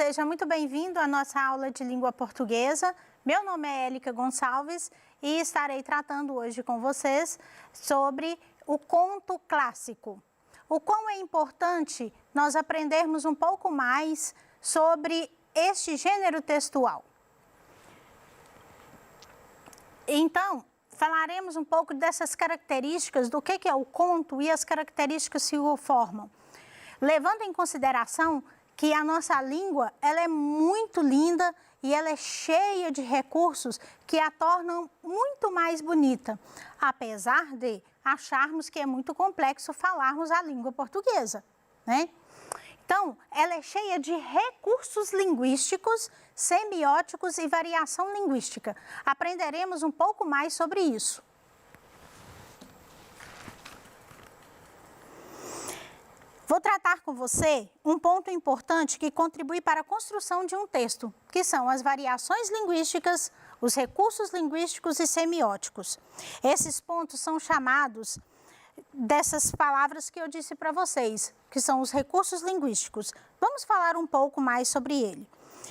seja muito bem-vindo à nossa aula de língua portuguesa. Meu nome é Élica Gonçalves e estarei tratando hoje com vocês sobre o conto clássico. O quão é importante nós aprendermos um pouco mais sobre este gênero textual. Então, falaremos um pouco dessas características, do que é o conto e as características que o formam. Levando em consideração que a nossa língua ela é muito linda e ela é cheia de recursos que a tornam muito mais bonita, apesar de acharmos que é muito complexo falarmos a língua portuguesa, né? Então, ela é cheia de recursos linguísticos, semióticos e variação linguística. Aprenderemos um pouco mais sobre isso. Vou tratar com você um ponto importante que contribui para a construção de um texto, que são as variações linguísticas, os recursos linguísticos e semióticos. Esses pontos são chamados dessas palavras que eu disse para vocês, que são os recursos linguísticos. Vamos falar um pouco mais sobre ele.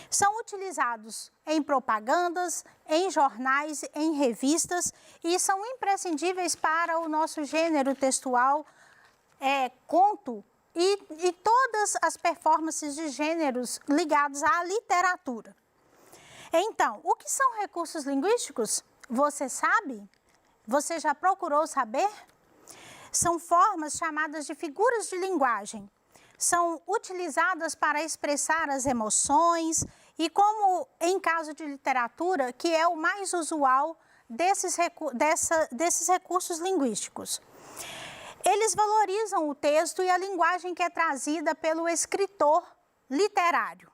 São utilizados em propagandas, em jornais, em revistas e são imprescindíveis para o nosso gênero textual, conto, e todas as performances de gêneros ligados à literatura. Então, o que são recursos linguísticos? Você sabe? Você já procurou saber? São formas chamadas de figuras de linguagem. São utilizadas para expressar as emoções e, como em caso de literatura, que é o mais usual desses recursos linguísticos. Eles valorizam o texto e a linguagem que é trazida pelo escritor literário,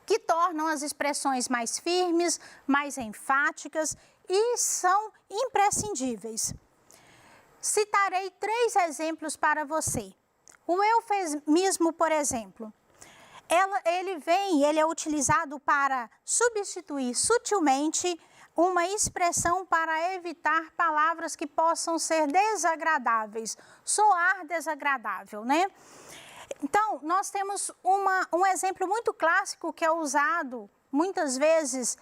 que tornam as expressões mais firmes, mais enfáticas e são imprescindíveis. Citarei 3 exemplos para você. O eufemismo, por exemplo, ele é utilizado para substituir sutilmente uma expressão para evitar palavras que possam ser desagradáveis, soar desagradável, né? Então, nós temos um exemplo muito clássico que é usado muitas vezes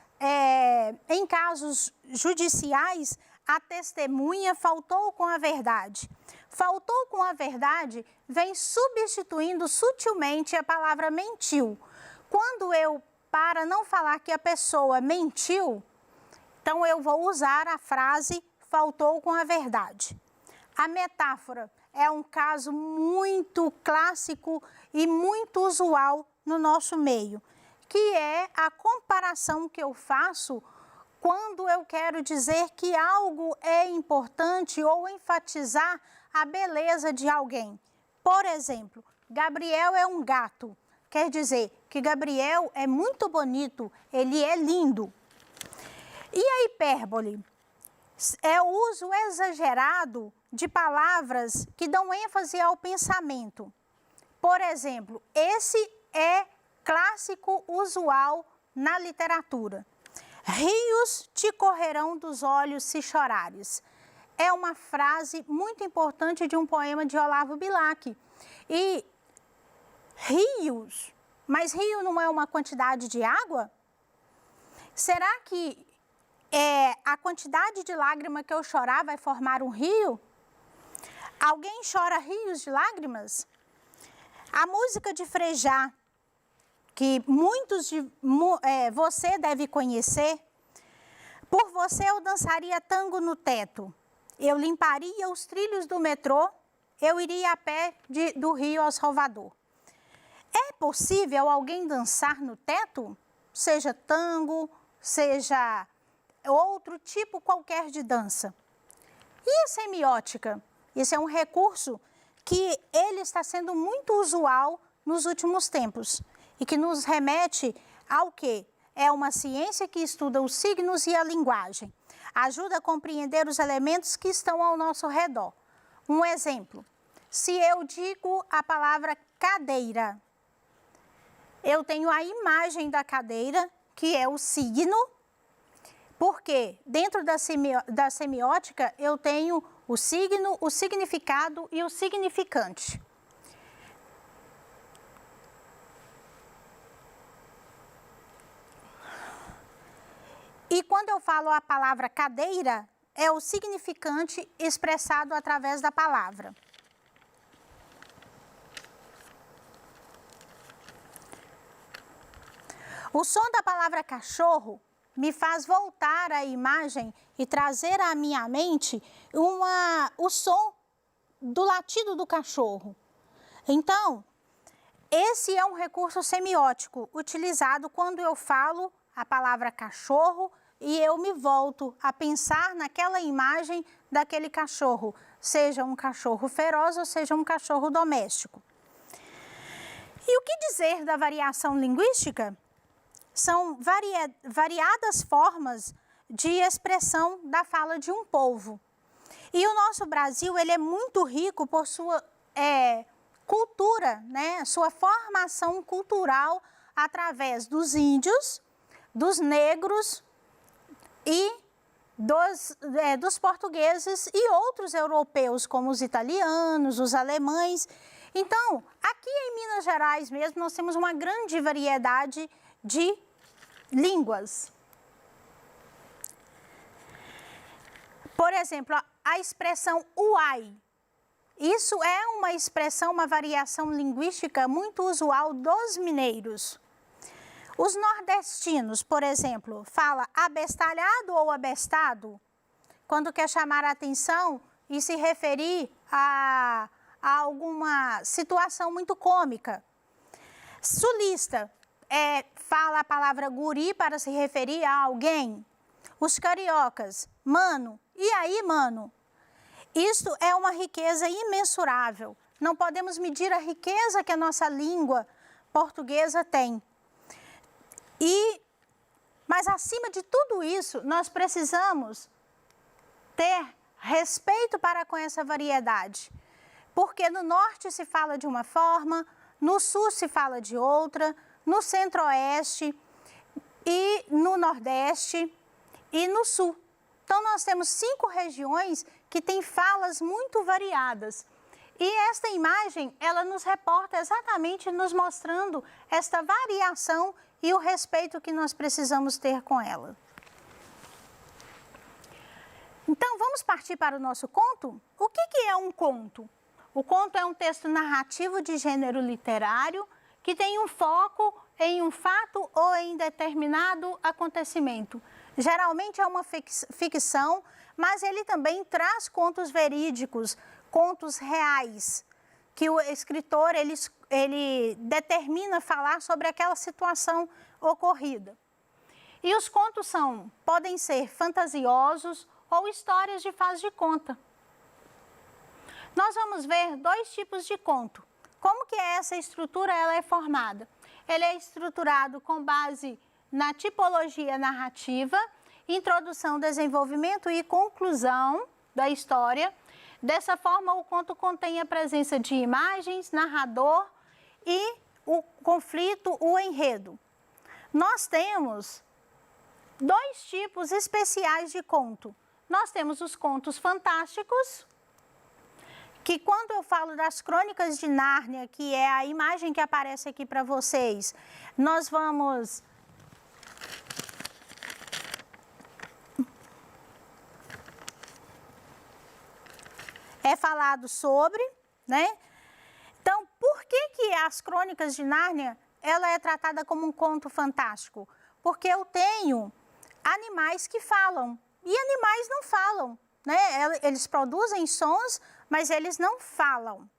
em casos judiciais. A testemunha faltou com a verdade. Faltou com a verdade vem substituindo sutilmente a palavra mentiu. Quando para não falar que a pessoa mentiu, então eu vou usar a frase faltou com a verdade. A metáfora é um caso muito clássico e muito usual no nosso meio, que é a comparação que eu faço quando eu quero dizer que algo é importante ou enfatizar a beleza de alguém. Por exemplo, Gabriel é um gato. Quer dizer que Gabriel é muito bonito, ele é lindo. E a hipérbole? É o uso exagerado de palavras que dão ênfase ao pensamento. Por exemplo, esse é clássico usual na literatura. Rios te correrão dos olhos se chorares. É uma frase muito importante de um poema de Olavo Bilac. E rios, mas rio não é uma quantidade de água? Será que a quantidade de lágrima que eu chorar vai formar um rio? Alguém chora rios de lágrimas? A música de Frejá, que você deve conhecer. Por você eu dançaria tango no teto, eu limparia os trilhos do metrô, eu iria a pé do Rio ao Salvador. É possível alguém dançar no teto? Seja tango, seja outro tipo qualquer de dança. E a semiótica? Esse é um recurso que ele está sendo muito usual nos últimos tempos e que nos remete ao quê? É uma ciência que estuda os signos e a linguagem. Ajuda a compreender os elementos que estão ao nosso redor. Um exemplo, se eu digo a palavra cadeira, eu tenho a imagem da cadeira, que é o signo, porque dentro da semiótica eu tenho o signo, o significado e o significante. falo a palavra cadeira, é o significante expressado através da palavra. O som da palavra cachorro me faz voltar à imagem e trazer à minha mente o som do latido do cachorro. Então, esse é um recurso semiótico utilizado quando eu falo a palavra cachorro e eu me volto a pensar naquela imagem daquele cachorro, seja um cachorro feroz ou seja um cachorro doméstico. E o que dizer da variação linguística? São variadas formas de expressão da fala de um povo. E o nosso Brasil, ele é muito rico por sua cultura, né? Sua formação cultural através dos índios, dos negros e dos portugueses e outros europeus, como os italianos, os alemães. Então, aqui em Minas Gerais mesmo, nós temos uma grande variedade de línguas. Por exemplo, a expressão uai. Isso é uma expressão, uma variação linguística muito usual dos mineiros. Os nordestinos, por exemplo, fala abestalhado ou abestado, quando quer chamar a atenção e se referir a alguma situação muito cômica. Sulista fala a palavra guri para se referir a alguém. Os cariocas, mano, e aí, mano? Isto é uma riqueza imensurável. Não podemos medir a riqueza que a nossa língua portuguesa tem. Mas acima de tudo isso, nós precisamos ter respeito para com essa variedade. Porque no norte se fala de uma forma, no sul se fala de outra, no centro-oeste e no nordeste e no sul. Então, nós temos 5 regiões que têm falas muito variadas. E esta imagem, ela nos reporta exatamente nos mostrando esta variação e o respeito que nós precisamos ter com ela. Então, vamos partir para o nosso conto? O que é um conto? O conto é um texto narrativo de gênero literário que tem um foco em um fato ou em determinado acontecimento. Geralmente é uma ficção, mas ele também traz contos verídicos, contos reais, que o escritor ele determina falar sobre aquela situação ocorrida. E os contos podem ser fantasiosos ou histórias de faz de conta. Nós vamos ver 2 tipos de conto. Como que essa estrutura ela é formada? Ele é estruturado com base na tipologia narrativa, introdução, desenvolvimento e conclusão da história. Dessa forma, o conto contém a presença de imagens, narrador e o conflito, o enredo. Nós temos 2 tipos especiais de conto. Nós temos os contos fantásticos, que quando eu falo das Crônicas de Nárnia, que é a imagem que aparece aqui para vocês, nós vamos... É falado sobre, né? Então, por que as Crônicas de Nárnia, ela é tratada como um conto fantástico? Porque eu tenho animais que falam, e animais não falam, né? Eles produzem sons, mas eles não falam.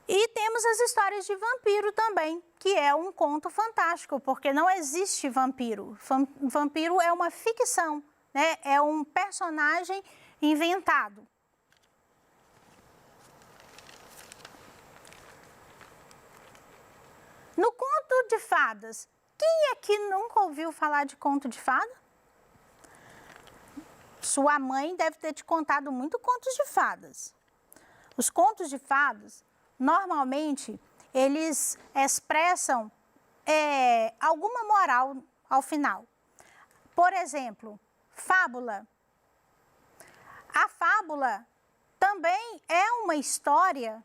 E temos as histórias de vampiro também, que é um conto fantástico, porque não existe vampiro. Vampiro é uma ficção, né? É um personagem inventado. No conto de fadas, quem aqui nunca ouviu falar de conto de fada? Sua mãe deve ter te contado muito contos de fadas. Os contos de fadas, normalmente, eles expressam alguma moral ao final. Por exemplo, fábula. A fábula também é uma história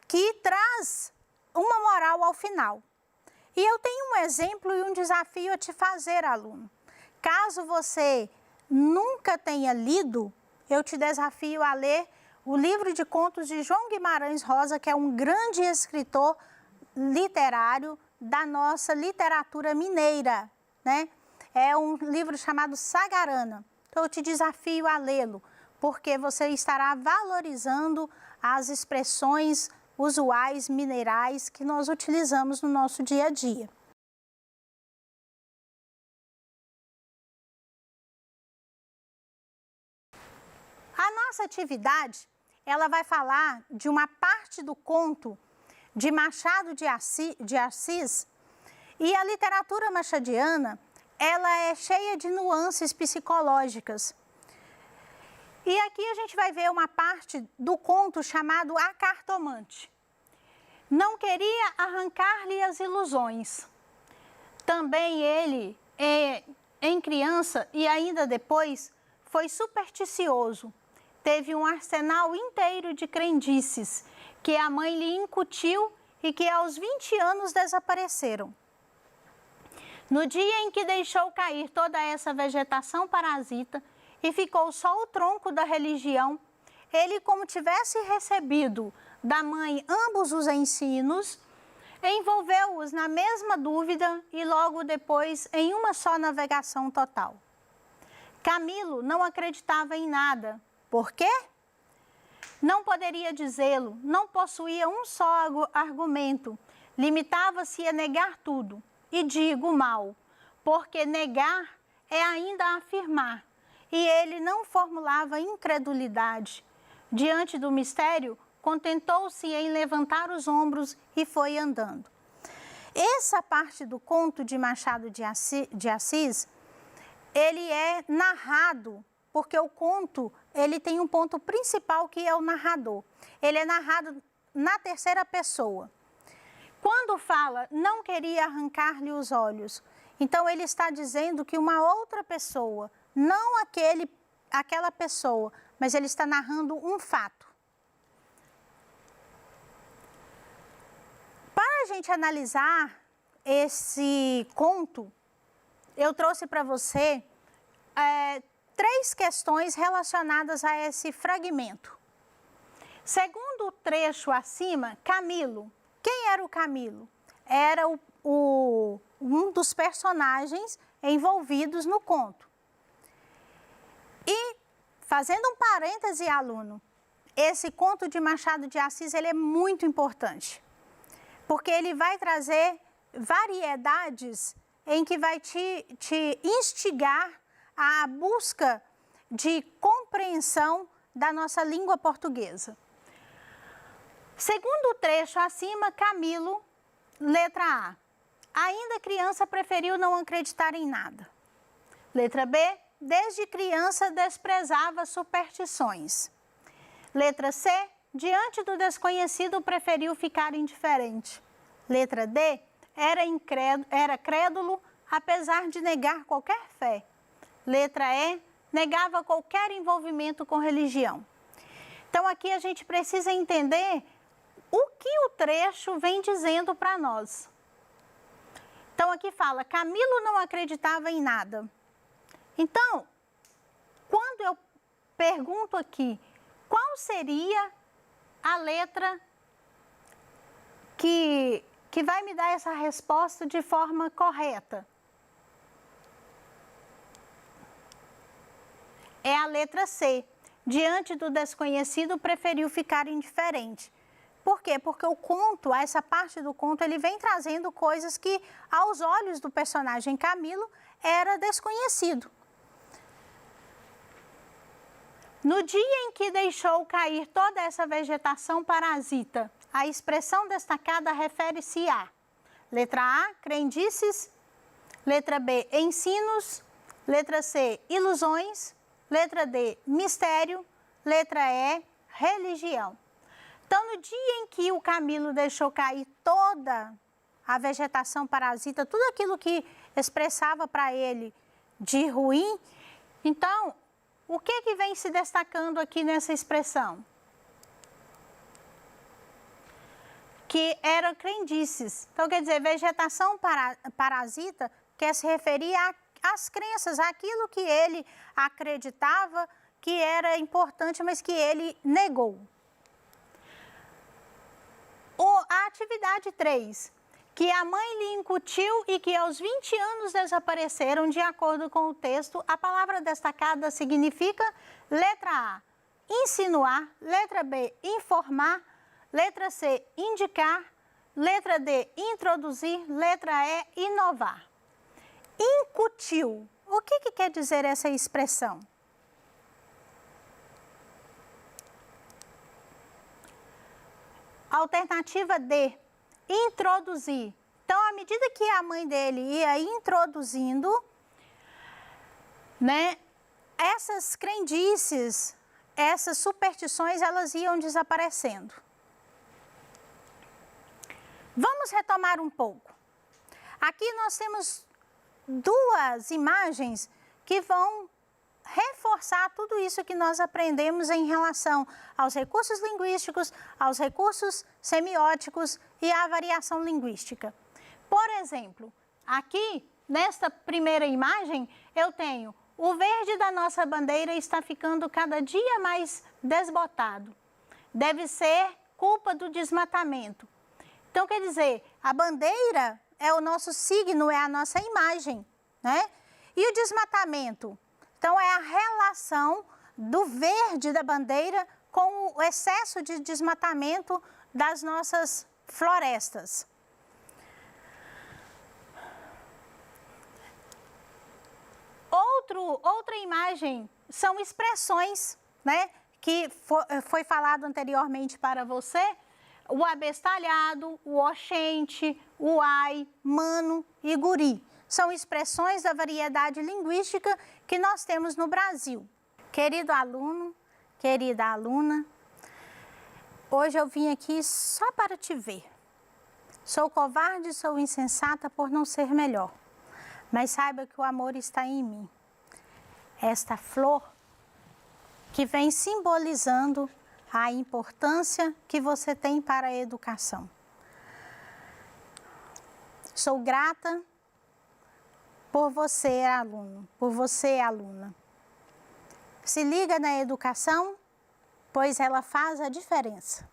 que traz uma moral ao final. E eu tenho um exemplo e um desafio a te fazer, aluno. Caso você nunca tenha lido, eu te desafio a ler o livro de contos de João Guimarães Rosa, que é um grande escritor literário da nossa literatura mineira, né? É um livro chamado Sagarana. Então, eu te desafio a lê-lo, porque você estará valorizando as expressões usuais minerais que nós utilizamos no nosso dia a dia. A nossa atividade, ela vai falar de uma parte do conto de Machado de Assis, e a literatura machadiana, ela é cheia de nuances psicológicas. E aqui a gente vai ver uma parte do conto chamado A Cartomante. Não queria arrancar-lhe as ilusões. Também ele, em criança e ainda depois, foi supersticioso. Teve um arsenal inteiro de crendices que a mãe lhe incutiu e que aos 20 anos desapareceram. No dia em que deixou cair toda essa vegetação parasita e ficou só o tronco da religião, ele, como tivesse recebido da mãe ambos os ensinos, envolveu-os na mesma dúvida e logo depois em uma só navegação total. Camilo não acreditava em nada. Por quê? Não poderia dizê-lo, não possuía um só argumento, limitava-se a negar tudo. E digo mal, porque negar é ainda afirmar, e ele não formulava incredulidade. Diante do mistério, contentou-se em levantar os ombros e foi andando. Essa parte do conto de Machado de Assis, ele é narrado, porque o conto, ele tem um ponto principal que é o narrador. Ele é narrado na terceira pessoa. Quando fala, não queria arrancar-lhe os olhos, então ele está dizendo que uma outra pessoa, não aquela pessoa, mas ele está narrando um fato. Para a gente analisar esse conto, eu trouxe para você 3 questões relacionadas a esse fragmento. Segundo o trecho acima, Camilo. Quem era o Camilo? Era um dos personagens envolvidos no conto. E, fazendo um parêntese, aluno, esse conto de Machado de Assis, ele é muito importante, porque ele vai trazer variedades em que vai te instigar à busca de compreensão da nossa língua portuguesa. Segundo o trecho acima, Camilo, letra A. Ainda criança preferiu não acreditar em nada. Letra B. Desde criança desprezava superstições. Letra C. Diante do desconhecido preferiu ficar indiferente. Letra D. Era crédulo, apesar de negar qualquer fé. Letra E. Negava qualquer envolvimento com religião. Então, aqui a gente precisa entender o que o trecho vem dizendo para nós. Então, aqui fala, Camilo não acreditava em nada. Então, quando eu pergunto aqui, qual seria a letra que vai me dar essa resposta de forma correta? É a letra C. Diante do desconhecido, preferiu ficar indiferente. Por quê? Porque o conto, essa parte do conto, ele vem trazendo coisas que, aos olhos do personagem Camilo, era desconhecido. No dia em que deixou cair toda essa vegetação parasita, a expressão destacada refere-se a letra A, crendices, letra B, ensinos, letra C, ilusões, letra D, mistério, letra E, religião. Então, no dia em que o Camilo deixou cair toda a vegetação parasita, tudo aquilo que expressava para ele de ruim, então, o que vem se destacando aqui nessa expressão? Que eram crendices. Então, quer dizer, vegetação parasita quer se referir as crenças, aquilo que ele acreditava que era importante, mas que ele negou. A atividade 3, que a mãe lhe incutiu e que aos 20 anos desapareceram, de acordo com o texto, a palavra destacada significa, letra A, insinuar, letra B, informar, letra C, indicar, letra D, introduzir, letra E, inovar. Incutiu. O que quer dizer essa expressão? Alternativa D, introduzir. Então, à medida que a mãe dele ia introduzindo, né, essas crendices, essas superstições, elas iam desaparecendo. Vamos retomar um pouco. Aqui nós temos duas imagens que vão reforçar tudo isso que nós aprendemos em relação aos recursos linguísticos, aos recursos semióticos e à variação linguística. Por exemplo, aqui, nesta primeira imagem, eu tenho o verde da nossa bandeira está ficando cada dia mais desbotado. Deve ser culpa do desmatamento. Então, quer dizer, a bandeira é o nosso signo, é a nossa imagem, né? E o desmatamento? Então, é a relação do verde da bandeira com o excesso de desmatamento das nossas florestas. Outra imagem são expressões, né? Que foi falado anteriormente para você, o abestalhado, o oxente, o ai, mano e guri. São expressões da variedade linguística que nós temos no Brasil. Querido aluno, querida aluna, hoje eu vim aqui só para te ver. Sou covarde, sou insensata por não ser melhor, mas saiba que o amor está em mim. Esta flor que vem simbolizando a importância que você tem para a educação. Sou grata por você, aluno, por você, aluna. Se liga na educação, pois ela faz a diferença.